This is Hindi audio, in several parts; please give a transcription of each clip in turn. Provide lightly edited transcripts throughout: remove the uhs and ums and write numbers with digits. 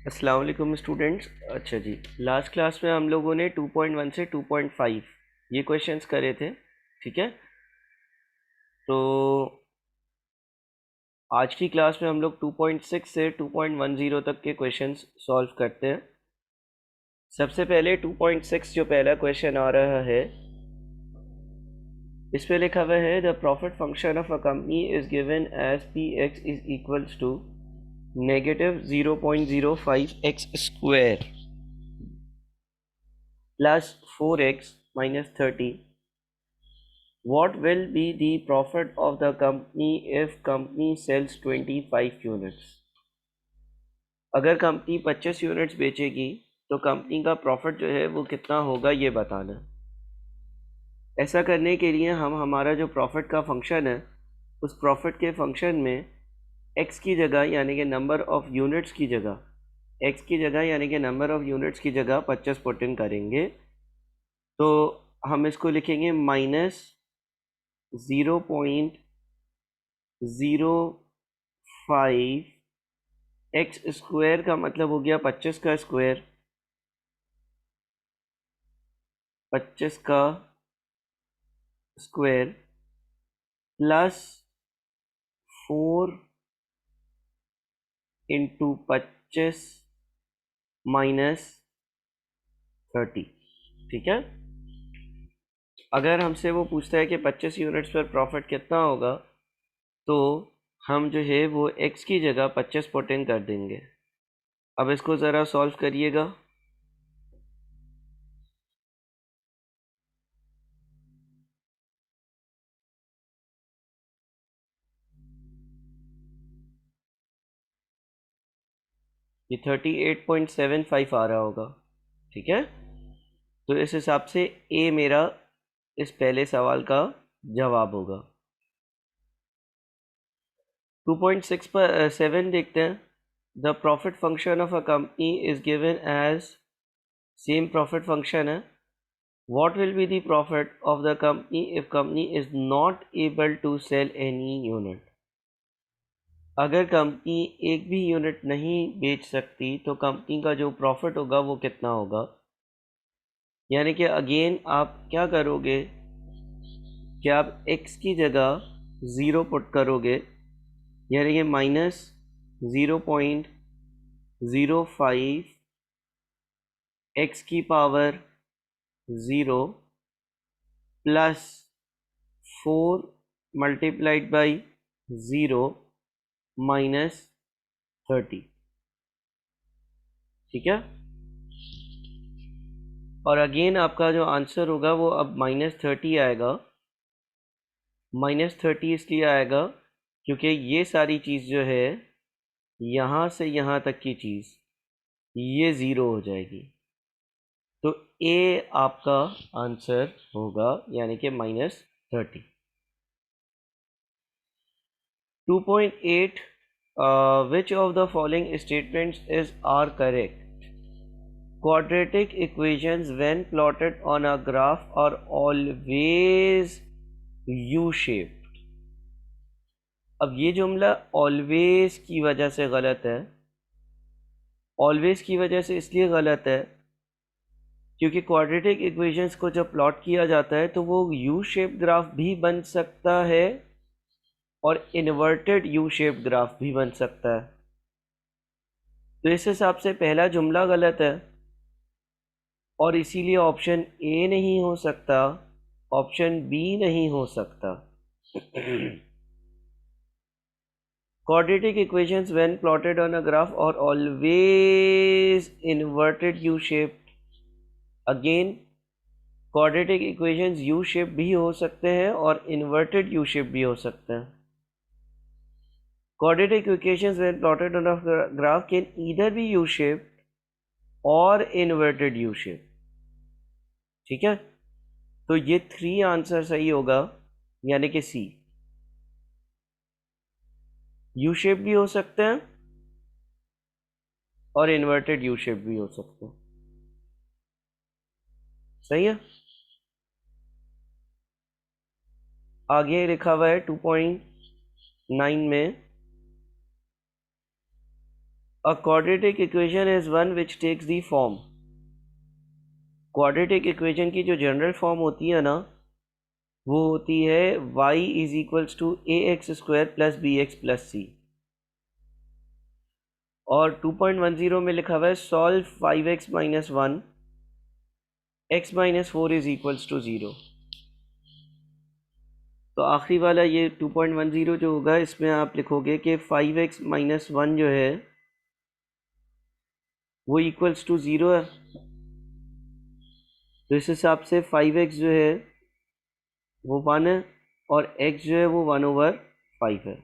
अस्सलाम वालेकुम स्टूडेंट्स। अच्छा जी, लास्ट क्लास में हम लोगों ने 2.1 से 2.5 ये क्वेश्चंस करे थे। ठीक है, तो आज की क्लास में हम लोग 2.6 से 2.10 तक के क्वेश्चंस सॉल्व करते हैं। सबसे पहले 2.6 जो पहला क्वेश्चन आ रहा है, इस पे लिखा हुआ है the profit function of a company is given as p x is equals to -0.05 x square plus 4x minus 30. What will be the profit of the company if company sells 25 units? अगर कंपनी 25 यूनिट्स बेचेगी तो कंपनी का प्रॉफिट जो है वो कितना होगा, ये बताना। ऐसा करने के लिए हम हमारा जो प्रॉफिट का फंक्शन है, उस प्रॉफिट के फंक्शन में x की जगह यानी कि नंबर ऑफ यूनिट्स की जगह, x की जगह यानी कि नंबर ऑफ यूनिट्स की जगह 25 पुट इन करेंगे। तो हम इसको लिखेंगे -0.05 एक्स स्क्वायर का मतलब हो गया 25 का स्क्वायर, 25 का स्क्वायर प्लस 4 इंटू 25 माइनस 30। ठीक है, अगर हमसे वो पूछता है कि 25 यूनिट्स पर प्रॉफिट कितना होगा, तो हम जो है वो x की जगह 25 पुट इन कर देंगे। अब इसको ज़रा सॉल्व करिएगा। ये 38.75 आ रहा होगा। ठीक है, तो इस हिसाब से ए मेरा इस पहले सवाल का जवाब होगा। 2.6 पर 7 देखते हैं। The profit function of a company is given as, same profit function है। What will be the profit of the company if company is not able to sell any unit? अगर कंपनी एक भी यूनिट नहीं बेच सकती तो कंपनी का जो प्रॉफिट होगा वो कितना होगा। यानी कि अगेन आप क्या करोगे कि आप x की जगह 0 पुट करोगे, यानी कि -0.05 x की power 0 plus 4 multiplied by 0 minus 30। ठीक है, और अगेन आपका जो आंसर होगा वो अब -30 आएगा। -30 इसलिए आएगा क्योंकि ये सारी चीज़ जो है, यहाँ से यहाँ तक की चीज़, ये ज़ीरो हो जाएगी। तो ए आपका आंसर होगा, यानी कि -30। 2.8 which of the following statements is are correct? Quadratic equations when plotted on a graph are always U-shaped. अब ये जुमला always की वजह से गलत है। always की वजह से इसलिए गलत है क्योंकि क्वाड्रेटिक इक्वेशंस को जब प्लॉट किया जाता है तो वो यू शेप ग्राफ भी बन सकता है और इन्वर्टेड यू शेप ग्राफ भी बन सकता है। तो इस हिसाब से पहला जुमला गलत है और इसीलिए ऑप्शन ए नहीं हो सकता, ऑप्शन बी नहीं हो सकता। Quadratic equations when plotted on a graph are always inverted U-shaped. Again, quadratic equations U-shaped भी हो सकते हैं और inverted U-shaped भी हो सकते हैं। Quadratic equations when plotted on a graph can either be U-shaped or inverted U-shaped. ठीक है, तो ये 3 आंसर सही होगा, यानी कि सी। यू शेप भी हो सकते हैं और इन्वर्टेड यू शेप भी हो सकते हैं। सही है। आगे लिखा हुआ है 2.9 में, a quadratic equation is one which takes the form. Quadratic equation की जो जनरल फॉर्म होती है ना, वो होती है y is equals to a x square plus b x plus c. और 2.10 में लिखा हुआ है solve 5x minus 1 x minus 4 is equals to 0। तो आखिरी वाला ये 2.10 जो होगा, इसमें आप लिखोगे कि 5x माइनस 1 जो है वो इक्वल्स टू 0 है। तो इस हिसाब से 5x जो है वो 1 है और x जो है वो 1/5 है।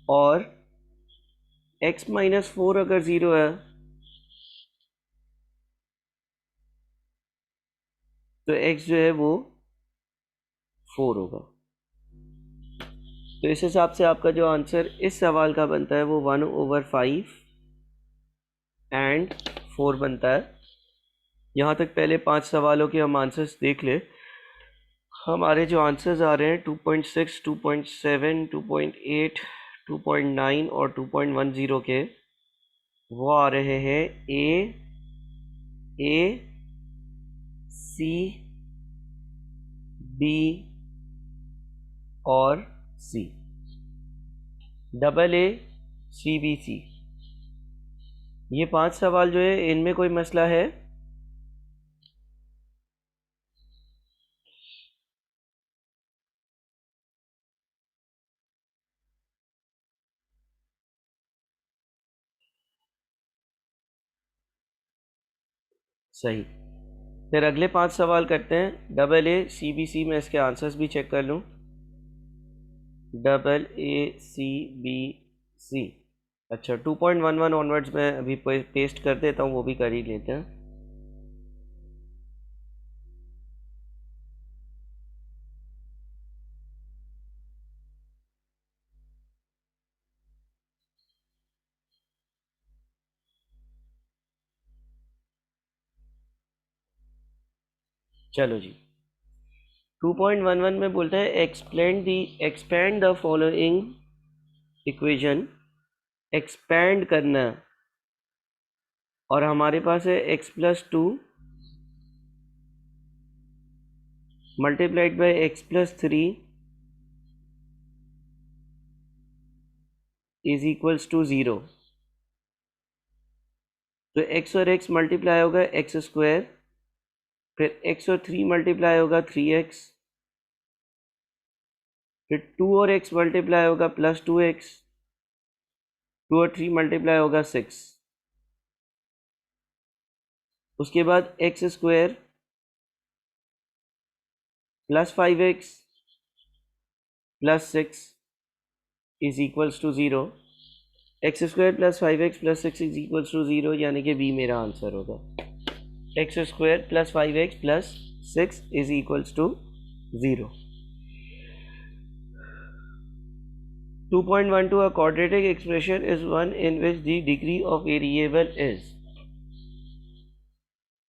और x माइनस 4 अगर 0 है तो x जो है वो 4 होगा। तो इस हिसाब से आपका जो आंसर इस सवाल का बनता है वो 1/5 एंड 4 बनता है। यहाँ तक पहले 5 सवालों के हम आंसर्स देख ले। हमारे जो आंसर्स आ रहे हैं 2.6, 2.7, 2.8, 2.9 और 2.10 के, वो आ रहे हैं ए सी बी और सी, AA CBC। ये 5 सवाल जो है इनमें कोई मसला है? सही। फिर अगले 5 सवाल करते हैं। AA CBC में इसके आंसर्स भी चेक कर लूँ। AACBC। अच्छा, 2.11 ऑनवर्ड्स में अभी पेस्ट कर देता हूँ, वो भी कर ही लेते हैं। चलो जी, 2.11 में बोलते हैं expand the following equation. Expand करना, और हमारे पास है x+2 multiplied by x+3 is equals to 0। तो x और x मल्टीप्लाई होगा एक्स स्क्वायर, फिर x और 3 मल्टीप्लाई होगा 3x, फिर 2 और x मल्टीप्लाई होगा +2x, 2 और 3 मल्टीप्लाई होगा 6। उसके बाद x square +5x +6 is equals to 0। X square +5x +6 is equals to 0, यानी कि बी मेरा आंसर होगा। X square +5x +6 is equals to 0। 2.12 a quadratic expression is one in which the degree of variable is।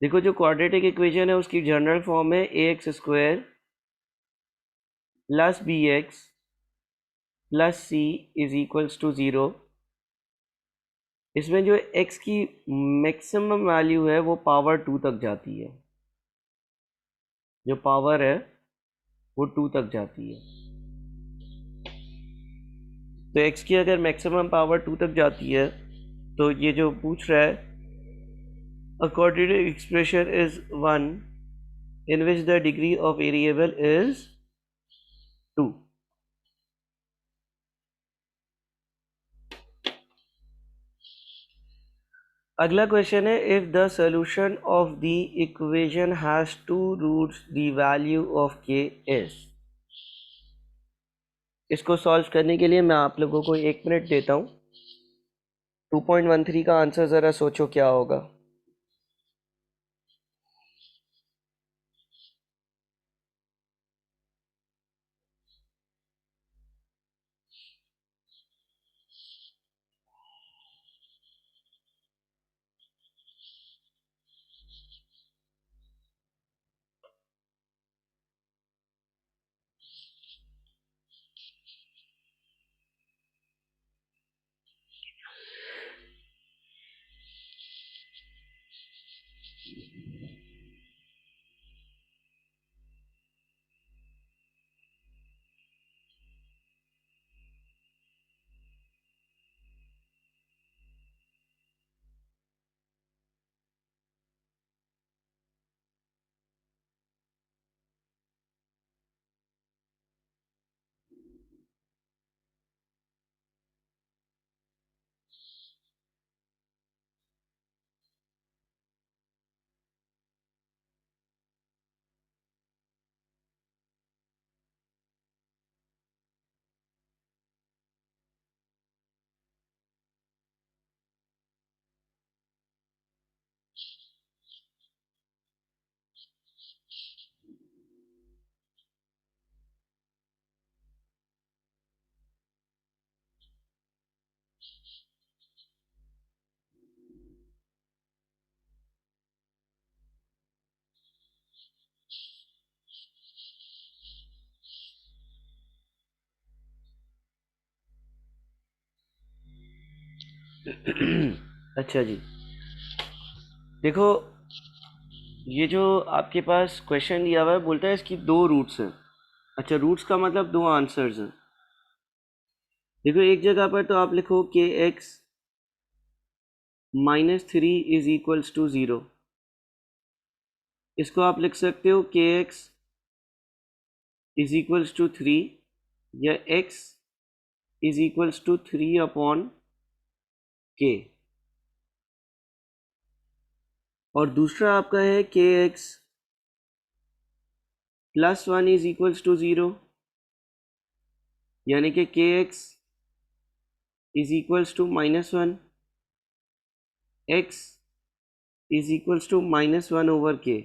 देखो, जो क्वाड्रेटिक इक्वेशन है उसकी जनरल फॉर्म है ax square plus bx plus c is equals to 0। इसमें जो x की मैक्सिमम वैल्यू है वो पावर 2 तक जाती है। जो पावर है वो 2 तक जाती है। तो x की अगर मैक्सिमम पावर 2 तक जाती है, तो ये जो पूछ रहा है, a quadratic expression is one in which the degree of variable is 2। अगला क्वेश्चन है, if the solution of the equation has two roots the value of k is। इसको सॉल्व करने के लिए मैं आप लोगों को 1 मिनट देता हूँ। 2.13 का आंसर ज़रा सोचो क्या होगा। अच्छा जी, देखो ये जो आपके पास क्वेश्चन दिया हुआ है, बोलता है इसकी दो रूट्स हैं। अच्छा, रूट्स का मतलब दो आंसर्स हैं। देखो एक जगह पर तो आप लिखो के एक्स -3 इज इक्वल्स टू 0। इसको आप लिख सकते हो के एक्स इज इक्वल्स टू 3, या x is equals to 3/k। और दूसरा आपका है के एक्स +1 इज इक्वल्स टू 0, यानी कि k x is equals to -1, x is equals to -1/k।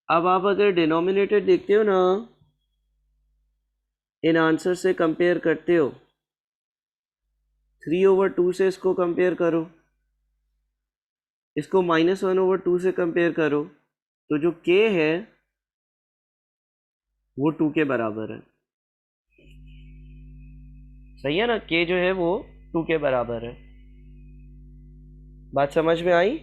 अब आप अगर डिनोमिनेटर देखते हो ना, इन आंसर से कंपेयर करते हो, 3/2 से इसको कंपेयर करो, इसको -1/2 से कंपेयर करो, तो जो k है वो 2 के बराबर है। सही है ना, k जो है वो 2 के बराबर है। बात समझ में आई?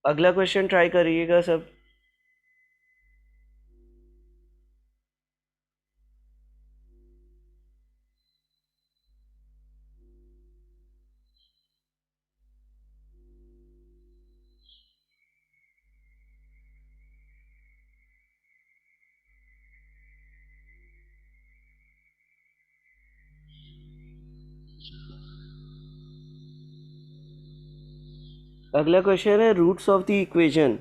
अगला क्वेश्चन ट्राई करिएगा सब। अगला क्वेश्चन है roots of the equation.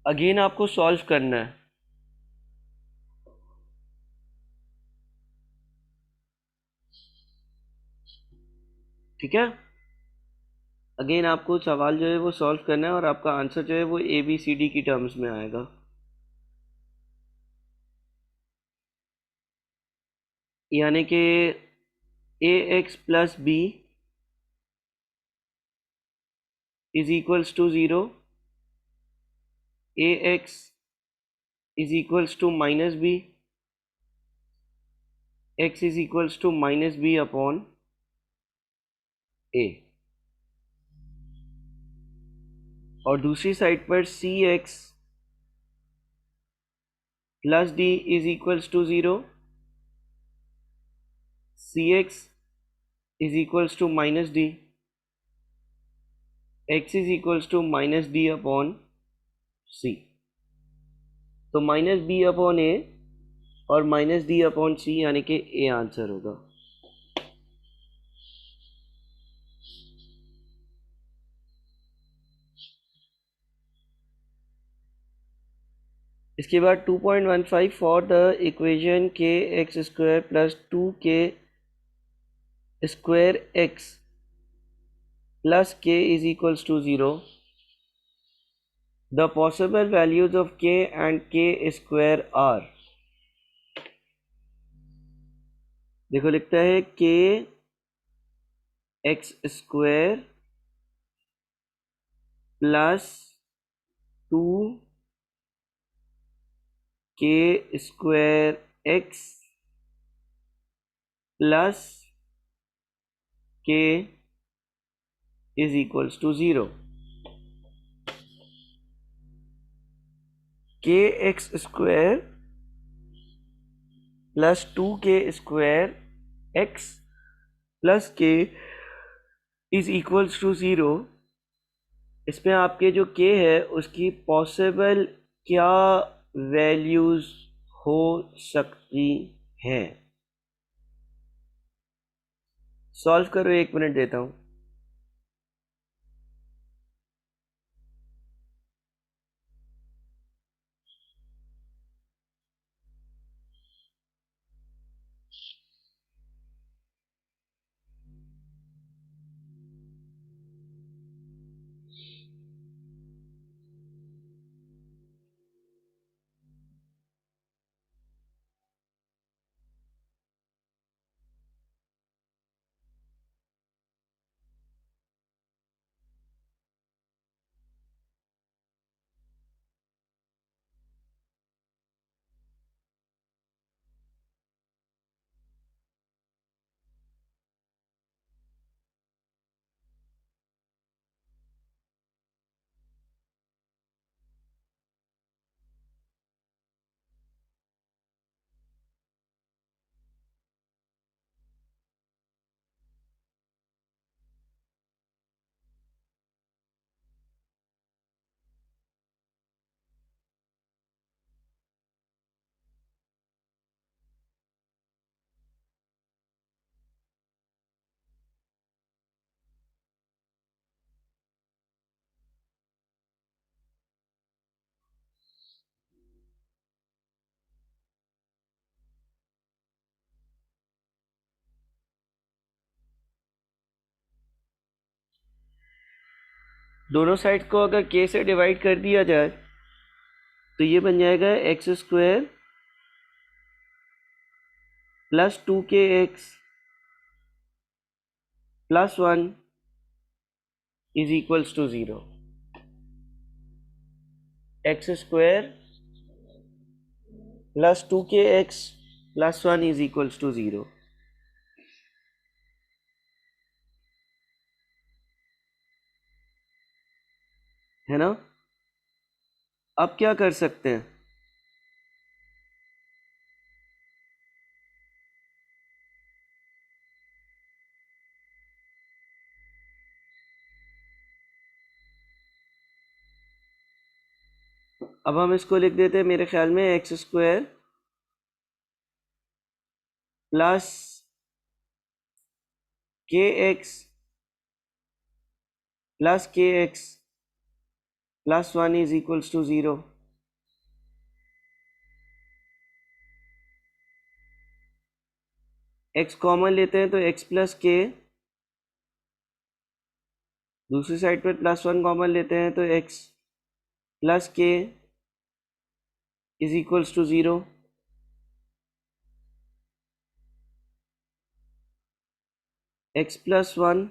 Again आपको सॉल्व करना है। ठीक है, अगेन आपको सवाल जो है वो सॉल्व करना है, और आपका आंसर जो है वो ABCD की टर्म्स में आएगा। यानी कि ax+b is equals to 0, ax is equals to -b, x is equals to -b/a। और दूसरी साइड पर cx+d is equals to 0, cx is equals to -d, x is equals to -d/c। तो -b/a और -d/c, यानी कि a आंसर होगा। इसके बाद 2.15 for the equation k x square plus 2k square x plus k is equals to 0, the possible values of k and k square are. देखो लिखता है k x square plus 2k square x plus k is equals to 0। K x square plus 2k square x plus k is equals to 0। इसमें आपके जो k है उसकी पॉसिबल क्या वैल्यूज हो सकती हैं। सॉल्व करो, 1 मिनट देता हूं। दोनों साइड को अगर k से डिवाइड कर दिया जाए तो ये बन जाएगा x square plus 2kx plus 1 is equals to 0। X square plus 2kx plus 1 is equals to 0। है ना। अब क्या कर सकते हैं, अब हम इसको लिख देते हैं मेरे ख्याल में x square plus kx plus kx plus 1 is equals to 0। x common लेते हैं तो x प्लस k, दूसरी साइड पर प्लस 1 कॉमन लेते हैं तो x plus k is equals to 0। x plus 1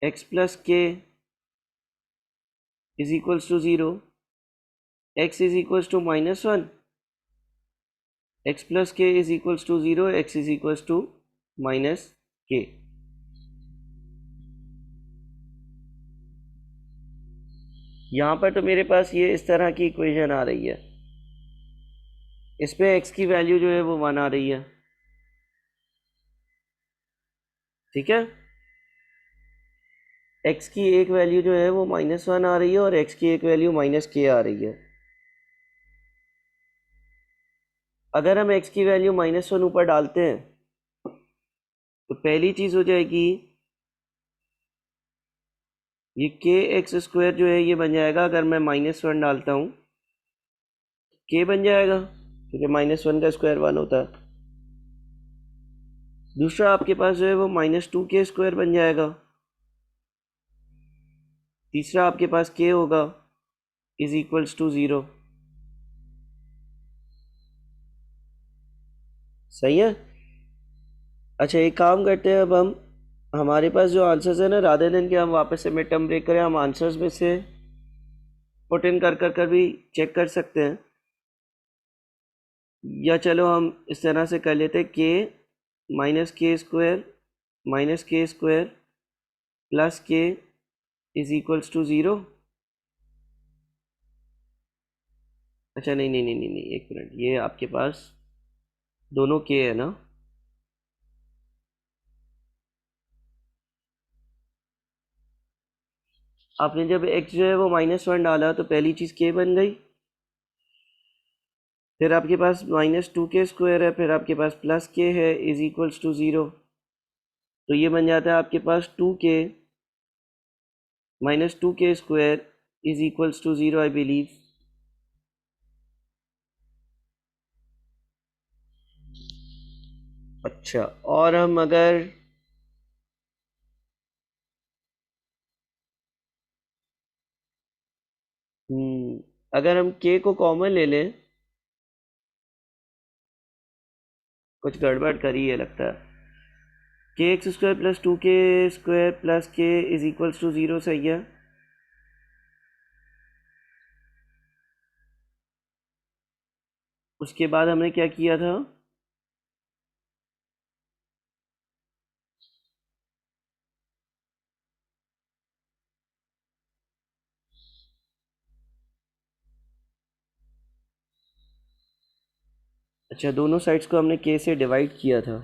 x plus k is equals to 0। x is equals to -1, x plus k is equals to 0, x is equals to -k। यहाँ पर तो मेरे पास ये इस तरह की इक्वेशन आ रही है, इसमें x की वैल्यू जो है वो 1 आ रही है। ठीक है, x की एक वैल्यू जो है वो -1 आ रही है और x की एक वैल्यू -k आ रही है। अगर हम x की वैल्यू -1 ऊपर डालते हैं तो पहली चीज हो जाएगी ये kx स्क्वायर जो है ये बन जाएगा, अगर मैं -1 डालता हूँ k बन जाएगा क्योंकि -1 का स्क्वायर 1 होता है। दूसरा आपके पास जो है वो -2k स्क्वायर बन जाएगा। तीसरा आपके पास k होगा इज इक्वल्स टू 0। सही है। अच्छा एक काम करते हैं, अब हम हमारे पास जो आंसर्स है ना, राधे दिन के हम वापस से मिड टर्म ब्रेक करें, हम आंसर्स में से पुट इन कर भी चेक कर सकते हैं, या चलो हम इस तरह से कर लेते हैं k -k square plus k is equals to 0। अच्छा नहीं नहीं नहीं नहीं नहीं, एक मिनट, ये आपके पास दोनों k है ना। आपने जब x जो है वो -1 डाला तो पहली चीज़ k बन गई, फिर आपके पास -2k स्क्वायर है, फिर आपके पास प्लस k है इज इक्वल्स टू 0। तो ये बन जाता है आपके पास 2k -2k स्क्वायर is equals to 0 I believe. अच्छा, और हम अगर अगर हम k को कॉमन ले लें, कुछ गड़बड़ करी है लगता है। kx square plus 2k square plus k is equals to 0 सही है। उसके बाद हमने क्या किया था, अच्छा दोनों साइड्स को हमने k से डिवाइड किया था।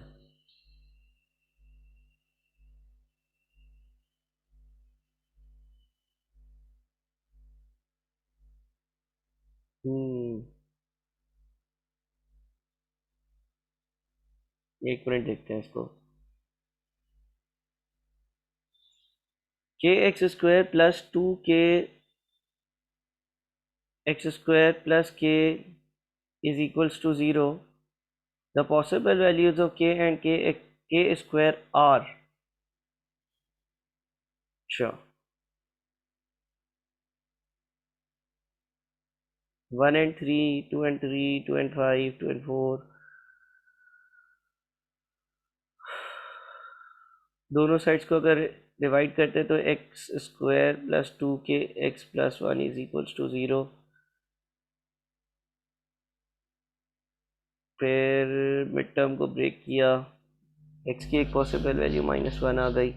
हम्म एक मिनट देखते हैं इसको। kx square plus 2k x square plus k is equals to 0. The possible values of k and k square are, Sure. 1 and 3, 2 and 3, 2 and 5, 2 and 4, दोनों साइड्स को अगर डिवाइड करते हैं तो x square plus 2k x plus 1 is equals to 0। फिर मिड टर्म को ब्रेक किया, x की एक पॉसिबल वैल्यू -1 आ गई।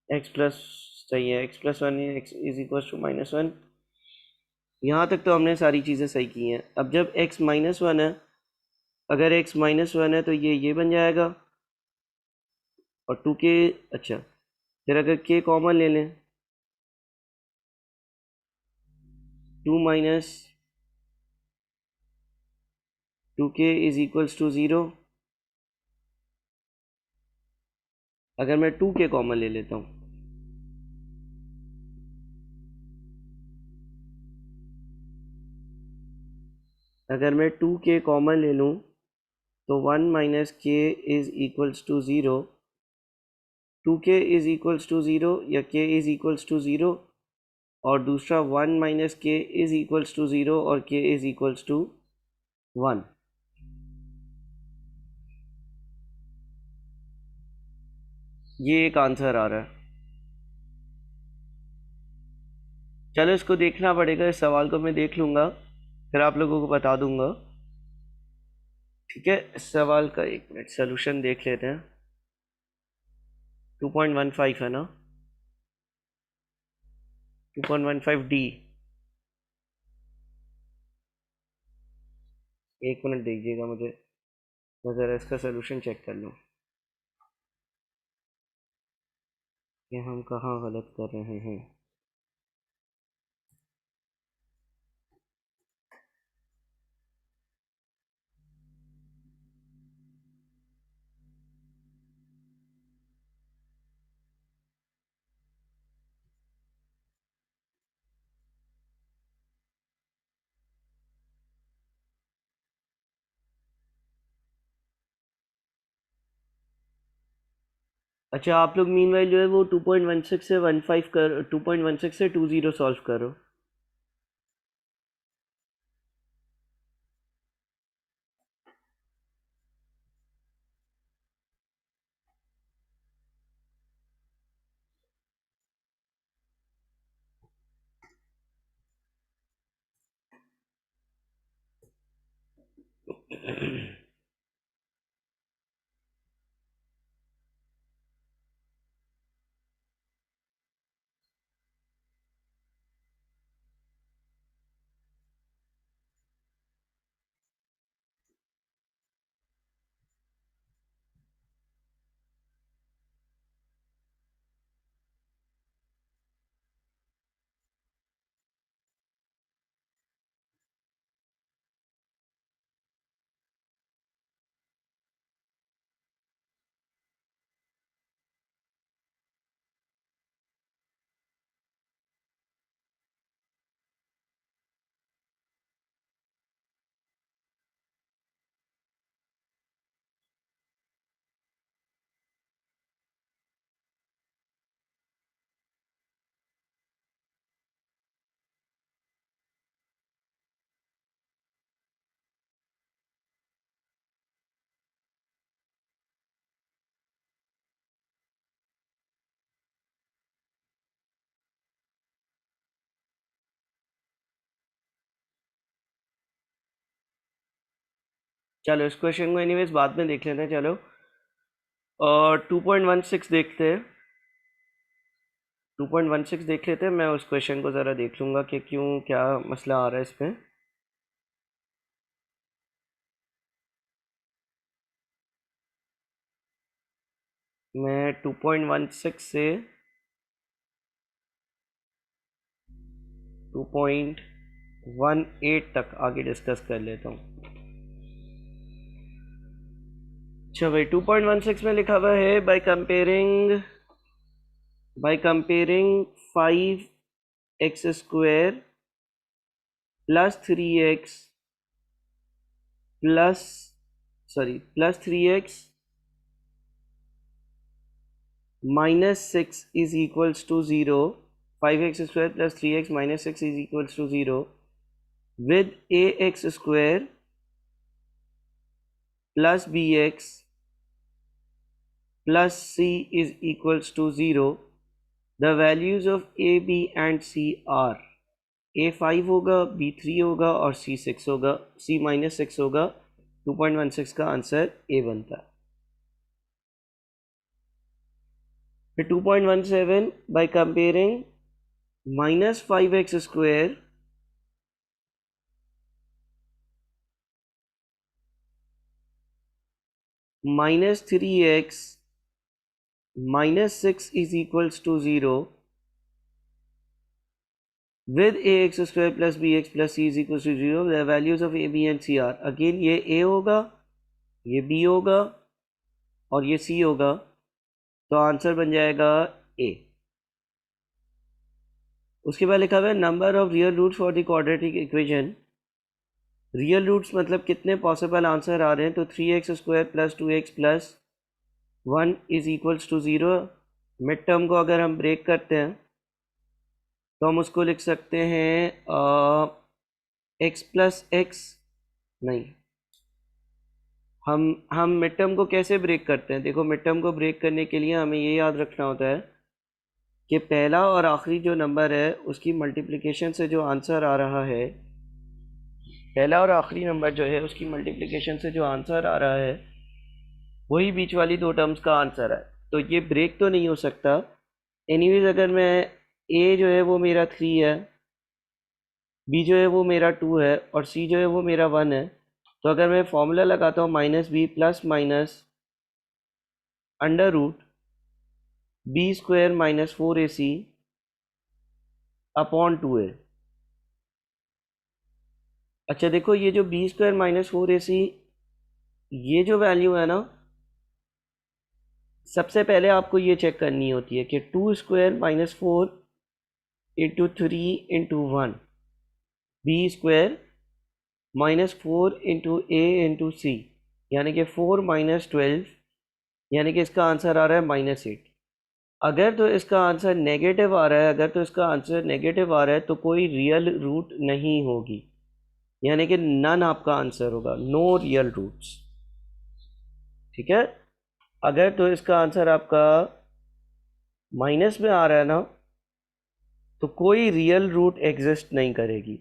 x प्लस सही है, x plus 1 x is equals to -1। यहाँ तक तो हमने सारी चीज़ें सही की हैं। अब जब x -1 है, अगर x -1 है तो ये बन जाएगा, और 2k, अच्छा फिर अगर k कॉमन ले लें, 2 minus 2k is equals to 0। अगर मैं 2k कॉमन ले लेता हूँ, अगर मैं 2k कॉमन ले लूँ तो 1 minus k is equals to 0। 2k is equals to 0 या k इज इक्वल्स टू 0, और दूसरा 1 minus k is equals to 0 और k इज इक्वल्स टू 1। ये एक आंसर आ रहा है। चलो इसको देखना पड़ेगा, इस सवाल को मैं देख लूँगा, फिर आप लोगों को बता दूंगा। ठीक है, इस सवाल का एक मिनट सोल्यूशन देख लेते हैं। 2.15 है ना, 2.15D। एक मिनट दीजिएगा मुझे, मैं ज़रा इसका सोल्यूशन चेक कर लूँ कि हम कहाँ गलत कर रहे हैं। अच्छा, आप लोग मीनवाइल जो है वो 2.16 से 15 कर, 2.16 से 20 सॉल्व करो। चलो इस क्वेश्चन को एनीवेज बाद में देख लेते हैं। चलो, और 2.16 देखते हैं, 2.16 देख लेते हैं। मैं उस क्वेश्चन को ज़रा देख लूँगा कि क्यों, क्या मसला आ रहा है इसमें। मैं 2.16 से 2.18 तक आगे डिस्कस कर लेता हूँ। अच्छा भाई 2.16 में लिखा हुआ है by comparing 5x² plus 3x plus 3x minus 6 is equals to 0, 5x² plus 3x minus 6 is equals to 0 with ax² plus bx plus c is equals to 0. The values of a, b and c are a 5 होगा, b 3 होगा और c 6 होगा, c minus 6 होगा. 2.16 का आंसर a बनता है. फिर 2.17 by comparing minus 5x² minus 3x minus 6 is equals to 0 with ax² plus bx plus c is equals to 0. The values of a, b and c are. Again ये a होगा, ये b होगा और ये c होगा, तो आंसर बन जाएगा a. उसके बाद लिखा हुआ है number of real roots for the quadratic equation. Real roots मतलब कितने पॉसिबल आंसर आ रहे हैं, तो 3x² plus 2x plus 1 is equals to 0. Mid term को अगर हम ब्रेक करते हैं तो हम उसको लिख सकते हैं x प्लस एक्स. नहीं, हम मिड टर्म को कैसे ब्रेक करते हैं. देखो मिड टर्म को ब्रेक करने के लिए हमें ये याद रखना होता है कि पहला और आखिरी जो नंबर है उसकी मल्टीप्लिकेशन से जो आंसर आ रहा है, पहला और आखिरी नंबर जो है उसकी मल्टीप्लिकेशन से जो आंसर आ रहा है वही बीच वाली दो टर्म्स का आंसर है. तो ये ब्रेक तो नहीं हो सकता. एनीवेज अगर मैं a जो है वो मेरा 3 है, b जो है वो मेरा 2 है और c जो है वो मेरा 1 है, तो अगर मैं फॉर्मूला लगाता हूँ -b plus minus under root b² minus 4ac upon 2a. अच्छा देखो ये जो b² माइनस 4ac ये जो वैल्यू है ना, सबसे पहले आपको ये चेक करनी होती है कि 2² minus 4 into 3 into 1 b² minus 4 into a into c, यानी कि 4 माइनस 12, यानी कि इसका आंसर आ रहा है -8. अगर तो इसका आंसर नेगेटिव आ रहा है, तो कोई रियल रूट नहीं होगी, यानी कि नन आपका आंसर होगा, नो रियल रूट्स. ठीक है. अगर तो इसका आंसर आपका माइनस में आ रहा है ना, तो कोई रियल रूट एग्जिस्ट नहीं करेगी,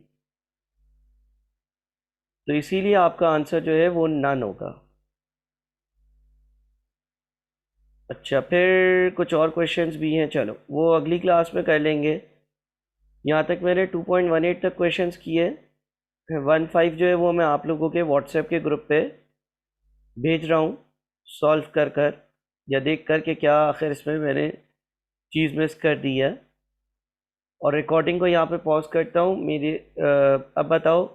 तो इसीलिए आपका आंसर जो है वो नन होगा. अच्छा फिर कुछ और क्वेश्चंस भी हैं, चलो वो अगली क्लास में कर लेंगे. यहाँ तक मैंने 2.18 तक क्वेश्चंस किए. फिर 1.5 जो है वो मैं आप लोगों के व्हाट्सएप के ग्रुप पे भेज रहा हूँ सॉल्व कर या देख कर के क्या आखिर इसमें मैंने चीज़ मिस कर दी है. और रिकॉर्डिंग को यहाँ पे पॉज करता हूँ. अब बताओ